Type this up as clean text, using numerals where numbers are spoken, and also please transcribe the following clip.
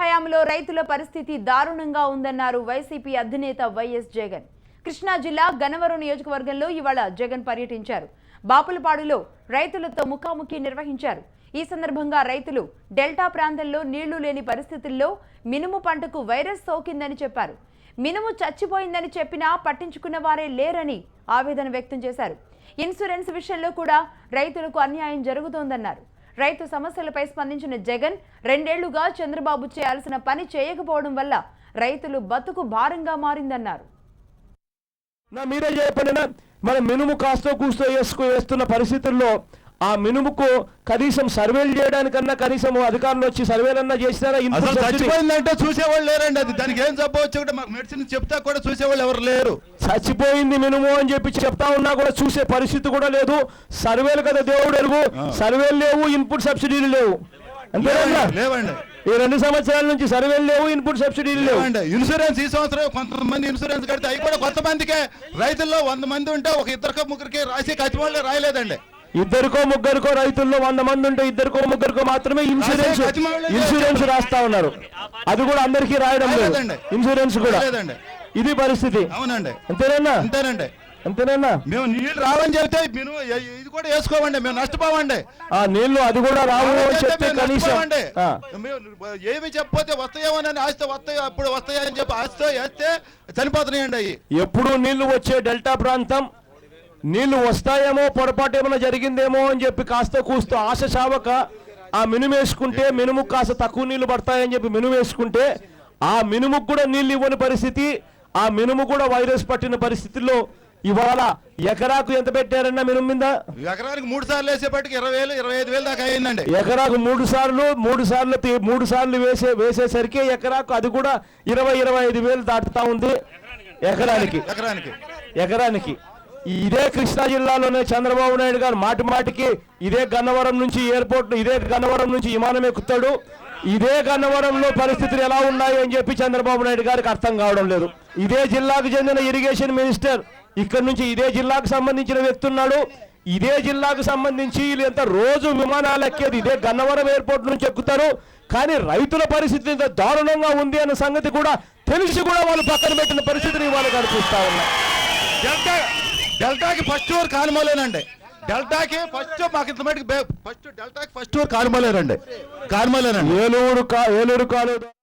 హయాంలో రైతుల పరిస్థితి దారుణంగా ఉందన్నారు వైసీపీ అధినేత వైఎస్ జగన్. కృష్ణా జిల్లా గన్నవరం నియోజకవర్గంలో ఇవాళ జగన్ పర్యటించారు. బాపులపాడులో రైతులతో ముఖాముఖి నిర్వహించారు. ఈ సందర్భంగా రైతులు డెల్టా ప్రాంతంలో నీళ్లు లేని పరిస్థితుల్లో మినుము పంటకు వైరస్ సోకిందని చెప్పారు. మినుము చచ్చిపోయిందని చెప్పినా పట్టించుకున్న వారే లేరని ఆవేదన వ్యక్తం చేశారు. ఇన్సూరెన్స్ విషయంలో కూడా రైతులకు అన్యాయం జరుగుతోందన్నారు. రైతు సమస్యలపై స్పందించిన జగన్ 2 ఏళ్లుగా చంద్రబాబు చేయాల్సిన పని చేయకపోవడం వల్ల రైతులు బతుకు భారంగా మారిందన్నారు. మీరే చెప్పండి, మన మినుము కాస్తో కూస్తో వేస్తున్న పరిస్థితుల్లో ఆ మినుముకు కనీసం సర్వేలు చేయడానికన్నా కనీసం అధికారులు వచ్చి సర్వేలన్నా చేసినారా? చచ్చిపోయిందంటే చూసేవాళ్ళు లేరండి. అది దానికి ఏం చెప్పవచ్చు కూడా మాకు మెడిసిన్ చెప్తా కూడా చూసేవాళ్ళు ఎవరు లేరు. చచ్చిపోయింది మినుము అని చెప్పి చెప్తా ఉన్నా కూడా చూసే పరిస్థితి కూడా లేదు. సర్వేలు కదా దేవుడు ఎరుగు, సర్వేలు లేవు, ఇన్పుట్ సబ్సిడీలు లేవు. లేవండి. ఈ 2 సంవత్సరాల నుంచి సర్వేలు లేవు, ఇన్పుట్ సబ్సిడీలు లేవు. ఇన్సూరెన్స్ ఈ సంవత్సరం కొంతమంది ఇన్సూరెన్స్ కడితే అవి కూడా కొంతమందికే, రైతుల్లో 100 మంది ఉంటే ఒక 2-3 రాసి కచ్చివాళ్ళే రాయలేదండి. 2-3 రైతుల్లో 100 మంది ఉంటే 2-3 మాత్రమే ఇన్సూరెన్స్ రాస్తా ఉన్నారు. అది కూడా అందరికీ రాయడం లేదు ఇన్సూరెన్స్ కూడా. ఇది పరిస్థితి. అవునండి, అంతేనా? అంతేనా? మేము నీళ్లు రావని చెప్తే ఇది కూడా వేసుకోవండి, మేము నష్టపోవండి. ఆ నీళ్లు అది కూడా రావు అని చెప్తే కనీసం ఏమి చెప్పకపోతే వస్తాయేమోనని ఆస్తి వస్తాయి, అప్పుడు వస్తాయని చెప్పి ఆస్తి వేస్తే చనిపోతున్నాయండి. అవి ఎప్పుడు నీళ్లు వచ్చే డెల్టా ప్రాంతం నీళ్లు వస్తాయేమో, పొరపాటు ఏమైనా జరిగిందేమో అని చెప్పి కాస్త కూస్తో ఆశ చావక ఆ మినుము వేసుకుంటే, మినుము కాస్త తక్కువ నీళ్లు పడతాయని చెప్పి మినుము వేసుకుంటే ఆ మినుముకు కూడా నీళ్లు ఇవ్వని పరిస్థితి, ఆ మినుము కూడా వైరస్ పట్టిన పరిస్థితుల్లో ఇవాళ ఎకరాకు ఎంత పెట్టారన్నా మినుము మీద? ఎకరానికి 3 సార్లు వేసేపటికి 20,000-25,000 దాకా అయిందండి. ఎకరాకు 3 సార్లు వేసేసరికి ఎకరాకు అది కూడా 20,000-25,000 దాటుతా ఉంది ఎకరానికి. ఇదే కృష్ణా జిల్లాలోనే చంద్రబాబు నాయుడు గారు మాటికి ఇదే గన్నవరం నుంచి ఎయిర్పోర్ట్, ఇదే గన్నవరం నుంచి విమానం ఎక్కుతాడు. ఇదే గన్నవరంలో పరిస్థితులు ఎలా ఉన్నాయి అని చెప్పి చంద్రబాబు నాయుడు గారికి అర్థం కావడం లేదు. ఇదే జిల్లాకు చెందిన ఇరిగేషన్ మినిస్టర్ ఇక్కడ నుంచి ఇదే జిల్లాకు సంబంధించిన వ్యక్తి ఉన్నాడు. ఇదే జిల్లాకు సంబంధించి వీళ్ళు ఎంత రోజు విమానాలు ఎక్కేది ఇదే గన్నవరం ఎయిర్పోర్ట్ నుంచి ఎక్కుతారు. కానీ రైతుల పరిస్థితి ఇంత దారుణంగా ఉంది అన్న సంగతి కూడా తెలిసి కూడా వాళ్ళు పక్కన పెట్టిన పరిస్థితిని వాళ్ళు కనిపిస్తా ఉన్నారు. డెల్టాకి ఫస్ట్ ఊరు కానుమలేనండి. డెల్టాకి ఫస్ట్ మాకు ఇంత మటుకు ఫస్ట్ డెల్టాకి ఫస్ట్ ఊరు కానుమలేనండి. ఏలూరు కాలేదు.